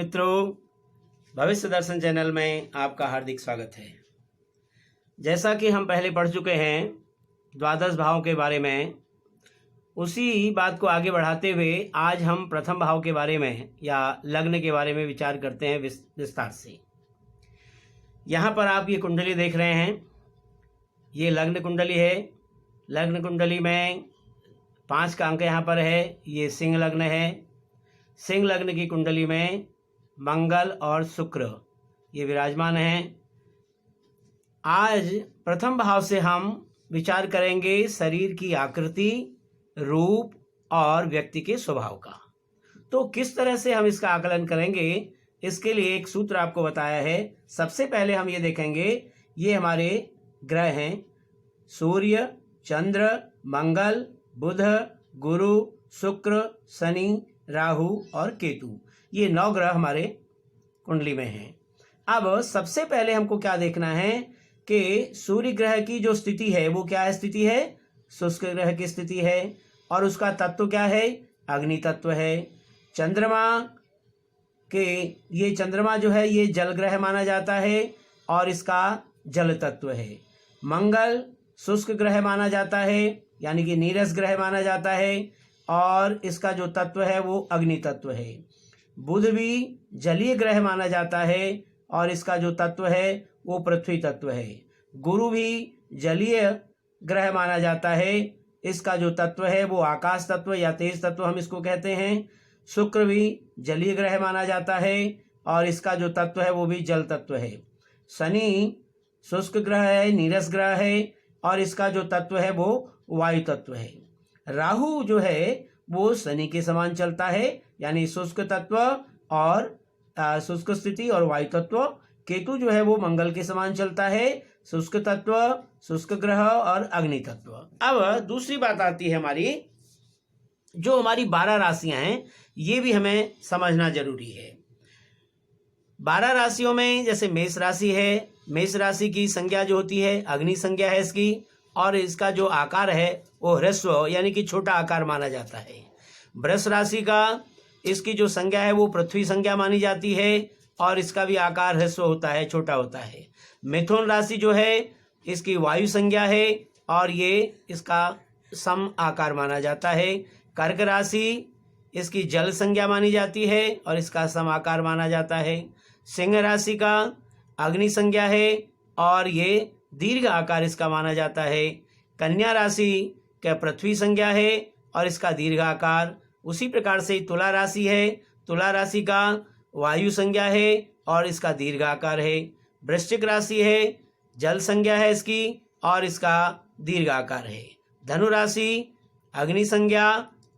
मित्रों, भविष्य दर्शन चैनल में आपका हार्दिक स्वागत है। जैसा कि हम पहले पढ़ चुके हैं द्वादश भावों के बारे में, उसी बात को आगे बढ़ाते हुए आज हम प्रथम भाव के बारे में या लग्न के बारे में विचार करते हैं विस्तार से। यहाँ पर आप ये कुंडली देख रहे हैं, ये लग्न कुंडली है। लग्न कुंडली में 5 का अंक यहाँ पर है। ये सिंह लग्न है। सिंह लग्न की कुंडली में मंगल और शुक्र ये विराजमान हैं। आज प्रथम भाव से हम विचार करेंगे शरीर की आकृति, रूप और व्यक्ति के स्वभाव का। तो किस तरह से हम इसका आकलन करेंगे, इसके लिए एक सूत्र आपको बताया है। सबसे पहले हम ये देखेंगे, ये हमारे ग्रह हैं, सूर्य, चंद्र, मंगल, बुध, गुरु, शुक्र, शनि, राहु और केतु। ये 9 ग्रह हमारे कुंडली में हैं। अब सबसे पहले हमको क्या देखना है कि सूर्य ग्रह की जो स्थिति है वो क्या है? स्थिति है शुष्क ग्रह की स्थिति है और उसका तत्व क्या है? अग्नि तत्व है। चंद्रमा के ये चंद्रमा जो है ये जल ग्रह माना जाता है और इसका जल तत्व है। मंगल शुष्क ग्रह माना जाता है, यानी कि नीरस ग्रह माना जाता है और इसका जो तत्व है वो अग्नि तत्व है। बुध भी जलीय ग्रह माना जाता है और इसका जो तत्व है वो पृथ्वी तत्व है। गुरु भी जलीय ग्रह माना जाता है, इसका जो तत्व है वो आकाश तत्व या तेज तत्व हम इसको कहते हैं। शुक्र भी जलीय ग्रह माना जाता है और इसका जो तत्व है वो भी जल तत्व है। शनि शुष्क ग्रह है, नीरस ग्रह है और इसका जो तत्व है वो वायु तत्व है। राहु जो है वो शनि के समान चलता है, यानी शुष्क तत्व और शुष्क स्थिति और वायु तत्व। केतु जो है वो मंगल के समान चलता है, शुष्क तत्व, शुष्क ग्रह और अग्नि तत्व। अब दूसरी बात आती है हमारी, जो हमारी 12 राशियां हैं ये भी हमें समझना जरूरी है। 12 राशियों में जैसे मेष राशि है, मेष राशि की संज्ञा जो होती है अग्नि संज्ञा है इसकी, और इसका जो आकार है वो ह्रस्व यानी कि छोटा आकार माना जाता है। वृष राशि का इसकी जो संज्ञा है वो पृथ्वी संज्ञा मानी जाती है और इसका भी आकार ह्रस्व होता है, छोटा होता है। मिथुन राशि जो है इसकी वायु संज्ञा है और ये इसका सम आकार माना जाता है। कर्क राशि इसकी जल संज्ञा मानी जाती है और इसका सम आकार माना जाता है। सिंह राशि का अग्नि संज्ञा है और ये दीर्घ आकार इसका माना जाता है। कन्या राशि का पृथ्वी संज्ञा है और इसका दीर्घ आकार। उसी प्रकार से तुला राशि है, तुला राशि का वायु संज्ञा है और इसका दीर्घ आकार है। वृश्चिक राशि है, जल संज्ञा है इसकी और इसका दीर्घ आकार है। धनु राशि अग्नि संज्ञा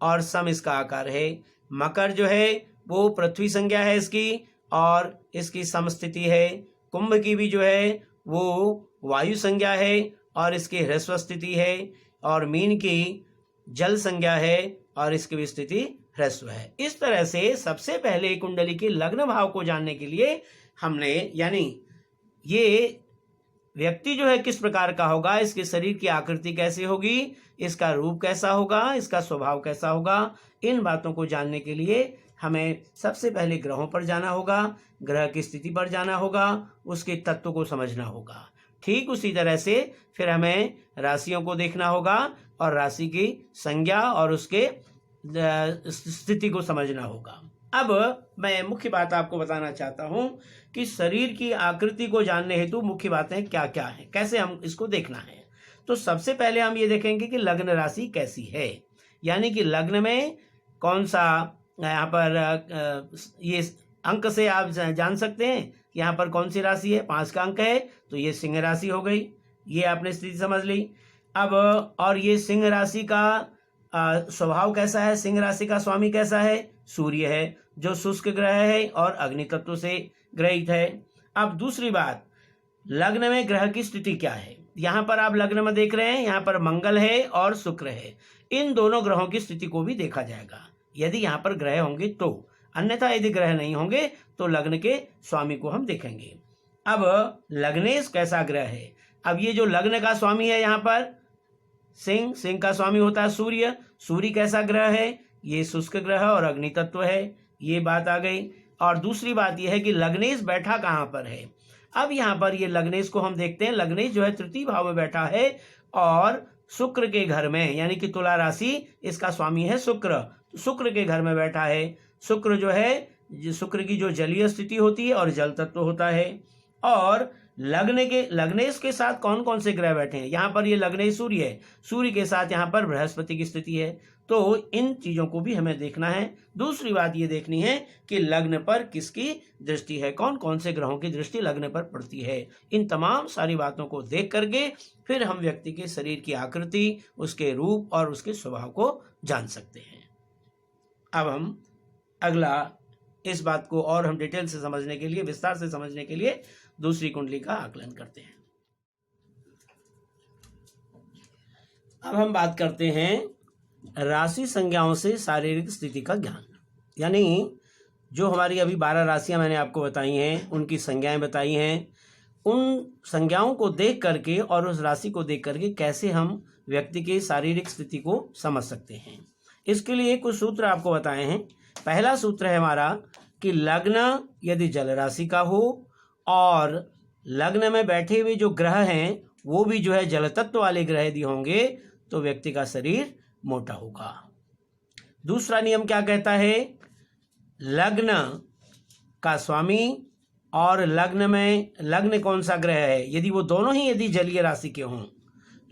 और सम इसका आकार है। मकर जो है वो पृथ्वी संज्ञा है इसकी और इसकी समस्थिति है। कुंभ की भी जो है वो वायु संज्ञा है और इसकी ह्रस्व स्थिति है। और मीन की जल संज्ञा है और इसकी भी स्थिति ह्रस्व है। इस तरह से सबसे पहले कुंडली के लग्न भाव को जानने के लिए हमने, यानी ये व्यक्ति जो है किस प्रकार का होगा, इसके शरीर की आकृति कैसी होगी, इसका रूप कैसा होगा, इसका स्वभाव कैसा होगा, इन बातों को जानने के लिए हमें सबसे पहले ग्रहों पर जाना होगा, ग्रह की स्थिति पर जाना होगा, उसके तत्व को समझना होगा। ठीक उसी तरह से फिर हमें राशियों को देखना होगा और राशि की संज्ञा और उसके स्थिति को समझना होगा। अब मैं मुख्य बात आपको बताना चाहता हूं कि शरीर की आकृति को जानने हेतु मुख्य बातें क्या क्या हैं, कैसे हम इसको देखना है। तो सबसे पहले हम ये देखेंगे कि लग्न राशि कैसी है, यानी कि लग्न में कौन सा, यहाँ पर ये अंक से आप जान सकते हैं कि यहाँ पर कौन सी राशि है। 5 का अंक है तो ये सिंह राशि हो गई, ये आपने स्थिति समझ ली। अब और ये सिंह राशि का स्वभाव कैसा है, सिंह राशि का स्वामी कैसा है? सूर्य है, जो शुष्क ग्रह है और अग्नि तत्व से ग्रहित है। अब दूसरी बात, लग्न में ग्रह की स्थिति क्या है। यहाँ पर आप लग्न में देख रहे हैं, यहाँ पर मंगल है और शुक्र है। इन दोनों ग्रहों की स्थिति को भी देखा जाएगा यदि यहाँ पर ग्रह होंगे तो, अन्यथा यदि ग्रह नहीं होंगे तो लग्न के स्वामी को हम देखेंगे। अब लग्नेश कैसा ग्रह है। अब ये जो लग्न का स्वामी है यहाँ पर सिंह, सिंह का स्वामी होता है सूर्य। सूर्य कैसा ग्रह है? ये शुष्क ग्रह और अग्नि तत्व है, ये बात आ गई। और दूसरी बात यह है कि लग्नेश बैठा कहाँ पर है। अब यहाँ पर ये लग्नेश को हम देखते हैं, लग्नेश जो है तृतीय भाव में बैठा है और शुक्र के घर में, यानी कि तुला राशि इसका स्वामी है शुक्र, तो शुक्र के घर में बैठा है। शुक्र जो है, शुक्र की जो जलीय स्थिति होती है और जल तत्व होता है। और लग्नेश के साथ कौन कौन से ग्रह बैठे हैं, यहाँ पर ये लग्नेश सूर्य है, सूर्य के साथ यहाँ पर बृहस्पति की स्थिति है। तो इन चीजों को भी हमें देखना है। दूसरी बात ये देखनी है कि लग्न पर किसकी दृष्टि है, कौन कौन से ग्रहों की दृष्टि लग्न पर पड़ती है। इन तमाम सारी बातों को देख करके फिर हम व्यक्ति के शरीर की आकृति, उसके रूप और उसके स्वभाव को जान सकते हैं। अब हम अगला इस बात को और हम डिटेल से समझने के लिए, विस्तार से समझने के लिए दूसरी कुंडली का आकलन करते हैं। अब हम बात करते हैं राशि संज्ञाओं से शारीरिक स्थिति का ज्ञान, यानी जो हमारी अभी 12 राशियां मैंने आपको बताई हैं, उनकी संज्ञाएं बताई हैं, उन संज्ञाओं को देख करके और उस राशि को देख करके कैसे हम व्यक्ति की शारीरिक स्थिति को समझ सकते हैं। इसके लिए कुछ सूत्र आपको बताए हैं। पहला सूत्र है हमारा कि लग्न यदि जल राशि का हो और लग्न में बैठे हुए जो ग्रह हैं वो भी जो है जल तत्व वाले ग्रह यदि होंगे तो व्यक्ति का शरीर मोटा होगा। दूसरा नियम क्या कहता है, लग्न का स्वामी और लग्न कौन सा ग्रह है, यदि वो दोनों ही यदि जलीय राशि के हों,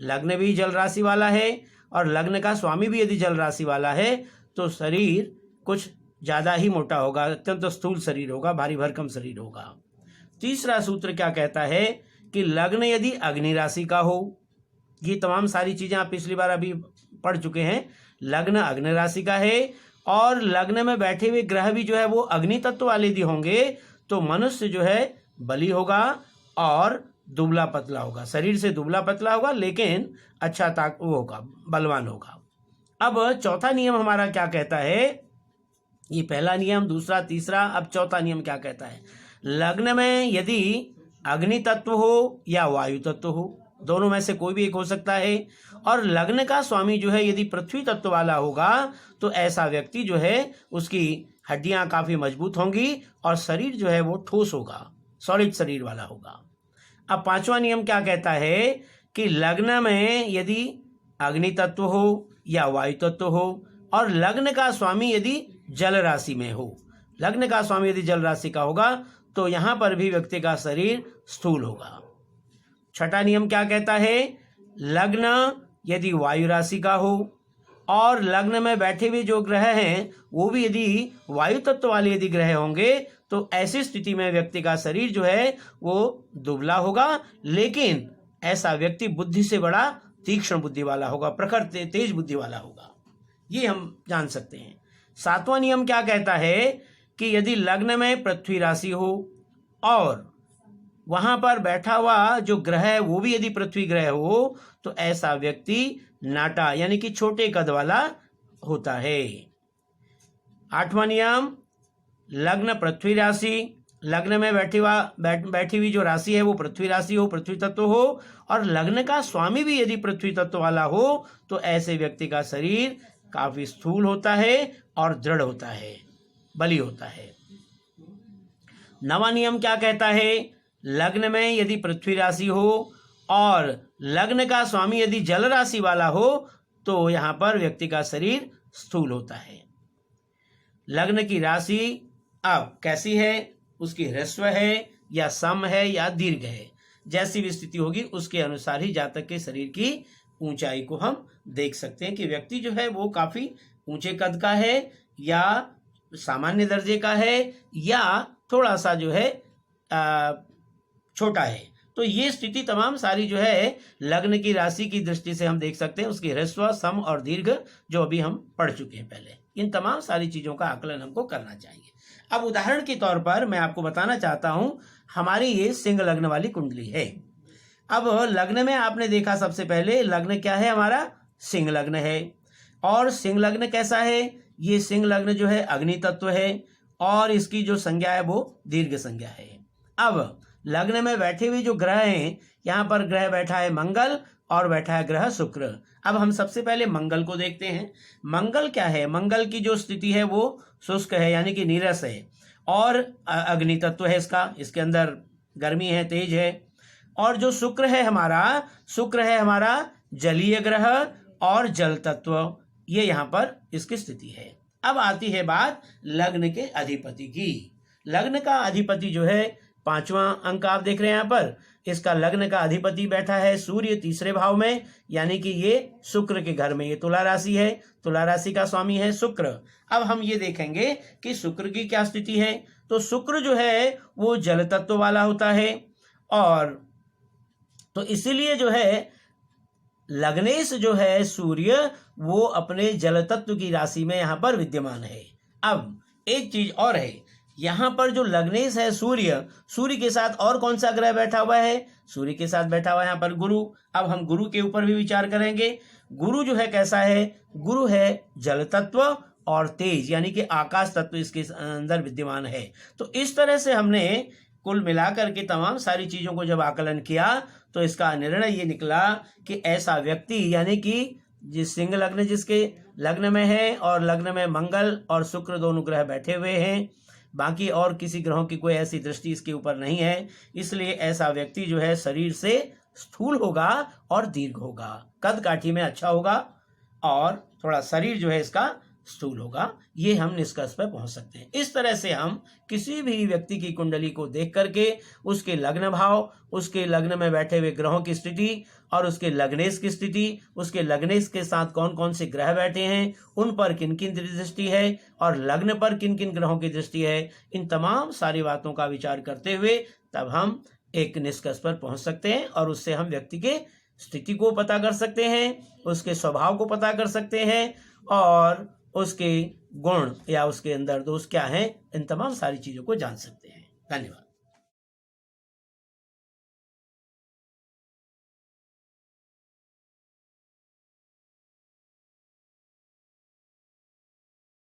लग्न भी जल राशि वाला है और लग्न का स्वामी भी यदि जल राशि वाला है, तो शरीर कुछ ज़्यादा ही मोटा होगा, अत्यंत स्थूल शरीर होगा, भारी भरकम शरीर होगा। तीसरा सूत्र क्या कहता है कि लग्न यदि अग्नि राशि का हो, ये तमाम सारी चीज़ें आप पिछली बार अभी पढ़ चुके हैं, लग्न अग्नि राशि का है और लग्न में बैठे हुए ग्रह भी जो है वो अग्नि तत्व वाले यदि होंगे तो मनुष्य जो है बली होगा और दुबला पतला होगा, शरीर से दुबला पतला होगा लेकिन अच्छा वो होगा, बलवान होगा। अब चौथा नियम हमारा क्या कहता है, ये पहला नियम, दूसरा, तीसरा, अब चौथा नियम क्या कहता है, लग्न में यदि अग्नि तत्व हो या वायु तत्व हो, दोनों में से कोई भी एक हो सकता है, और लग्न का स्वामी जो है यदि पृथ्वी तत्व वाला होगा तो ऐसा व्यक्ति जो है उसकी हड्डियां काफी मजबूत होंगी और शरीर जो है वो ठोस होगा, सॉलिड शरीर वाला होगा। अब पांचवा नियम क्या कहता है कि लग्न में यदि अग्नि तत्व हो या वायु तत्व हो और लग्न का स्वामी यदि जल राशि में हो, लग्न का स्वामी यदि जल राशि का होगा तो यहां पर भी व्यक्ति का शरीर स्थूल होगा। छठा नियम क्या कहता है, लग्न यदि वायु राशि का हो और लग्न में बैठे हुए जो ग्रह हैं वो भी यदि वायु तत्व वाले यदि ग्रह होंगे तो ऐसी स्थिति में व्यक्ति का शरीर जो है वो दुबला होगा, लेकिन ऐसा व्यक्ति बुद्धि से बड़ा तीक्ष्ण बुद्धि वाला होगा, प्रखर तेज बुद्धि वाला होगा, ये हम जान सकते हैं। सातवां नियम क्या कहता है कि यदि लग्न में पृथ्वी राशि हो और वहां पर बैठा हुआ जो ग्रह है वो भी यदि पृथ्वी ग्रह हो तो ऐसा व्यक्ति नाटा यानी कि छोटे कद वाला होता है। आठवां नियम, लग्न पृथ्वी राशि, लग्न में बैठी हुई जो राशि है वो पृथ्वी राशि हो, पृथ्वी तत्व हो और लग्न का स्वामी भी यदि पृथ्वी तत्व वाला हो तो ऐसे व्यक्ति का शरीर काफी स्थूल होता है और दृढ़ होता है, बली होता है। नवा नियम क्या कहता है, लग्न में यदि पृथ्वी राशि हो और लग्न का स्वामी यदि जल राशि वाला हो तो यहां पर व्यक्ति का शरीर स्थूल होता है। लग्न की राशि अब कैसी है, उसकी ह्रस्व है या सम है या दीर्घ है, जैसी भी स्थिति होगी उसके अनुसार ही जातक के शरीर की ऊंचाई को हम देख सकते हैं कि व्यक्ति जो है वो काफी ऊंचे कद का है या सामान्य दर्जे का है या थोड़ा सा जो है छोटा है। तो ये स्थिति तमाम सारी जो है लग्न की राशि की दृष्टि से हम देख सकते हैं, उसकी ह्रस्व, सम और दीर्घ जो अभी हम पढ़ चुके हैं पहले। इन तमाम सारी चीजों का आकलन हमको करना चाहिए। अब उदाहरण के तौर पर मैं आपको बताना चाहता हूं, हमारी ये सिंह लग्न वाली कुंडली है। अब लग्न में आपने देखा सबसे पहले लग्न क्या है, हमारा सिंह लग्न है। और सिंह लग्न कैसा है, ये सिंह लग्न जो है अग्नि तत्व है और इसकी जो संज्ञा है वो दीर्घ संज्ञा है। अब लग्न में बैठे हुए जो ग्रह हैं, यहाँ पर ग्रह बैठा है मंगल और बैठा है ग्रह शुक्र। अब हम सबसे पहले मंगल को देखते हैं। मंगल क्या है, मंगल की जो स्थिति है वो शुष्क है यानी कि नीरस है और अग्नि तत्व है इसका, इसके अंदर गर्मी है, तेज है। और जो शुक्र है हमारा जलीय ग्रह और जल तत्व, ये यहाँ पर इसकी स्थिति है। अब आती है बात लग्न के अधिपति की। लग्न का अधिपति जो है 5वां अंक आप देख रहे हैं यहाँ पर, इसका लग्न का अधिपति बैठा है सूर्य 3रे भाव में, यानी कि ये शुक्र के घर में। ये तुला राशि है, तुला राशि का स्वामी है शुक्र। अब हम ये देखेंगे कि शुक्र की क्या स्थिति है। तो शुक्र जो है वो जल तत्व वाला होता है, और तो इसीलिए जो है लग्नेश जो है सूर्य वो अपने जल तत्व की राशि में यहाँ पर विद्यमान है। अब एक चीज और है, यहाँ पर जो लग्नेश है सूर्य के साथ और कौन सा ग्रह बैठा हुआ है? सूर्य के साथ बैठा हुआ है यहाँ पर गुरु। अब हम गुरु के ऊपर भी विचार करेंगे। गुरु जो है कैसा है? गुरु है जल तत्व और तेज, यानी कि आकाश तत्व इसके अंदर विद्यमान है। तो इस तरह से हमने कुल मिलाकर के तमाम सारी चीजों को जब आकलन किया तो इसका निर्णय ये निकला कि ऐसा व्यक्ति, यानी कि जिस सिंह लग्न जिसके लग्न में है और लग्न में मंगल और शुक्र दोनों ग्रह बैठे हुए हैं, बाकी और किसी ग्रहों की कोई ऐसी दृष्टि इसके ऊपर नहीं है, इसलिए ऐसा व्यक्ति जो है शरीर से स्थूल होगा और दीर्घ होगा, कद काठी में अच्छा होगा और थोड़ा शरीर जो है इसका स्थूल होगा। ये हम निष्कर्ष पर पहुंच सकते हैं। इस तरह से हम किसी भी व्यक्ति की कुंडली को देख करके उसके लग्न भाव, उसके लग्न में बैठे हुए ग्रहों की स्थिति और उसके लग्नेश की स्थिति, उसके लग्नेश के साथ कौन कौन से ग्रह बैठे हैं, उन पर किन किन दृष्टि है और लग्न पर किन किन ग्रहों की दृष्टि है, इन तमाम सारी बातों का विचार करते हुए तब हम एक निष्कर्ष पर पहुंच सकते हैं और उससे हम व्यक्ति के स्थिति को पता कर सकते हैं, उसके स्वभाव को पता कर सकते हैं और उसके गुण या उसके अंदर दोष क्या हैं, इन तमाम सारी चीजों को जान सकते हैं। धन्यवाद।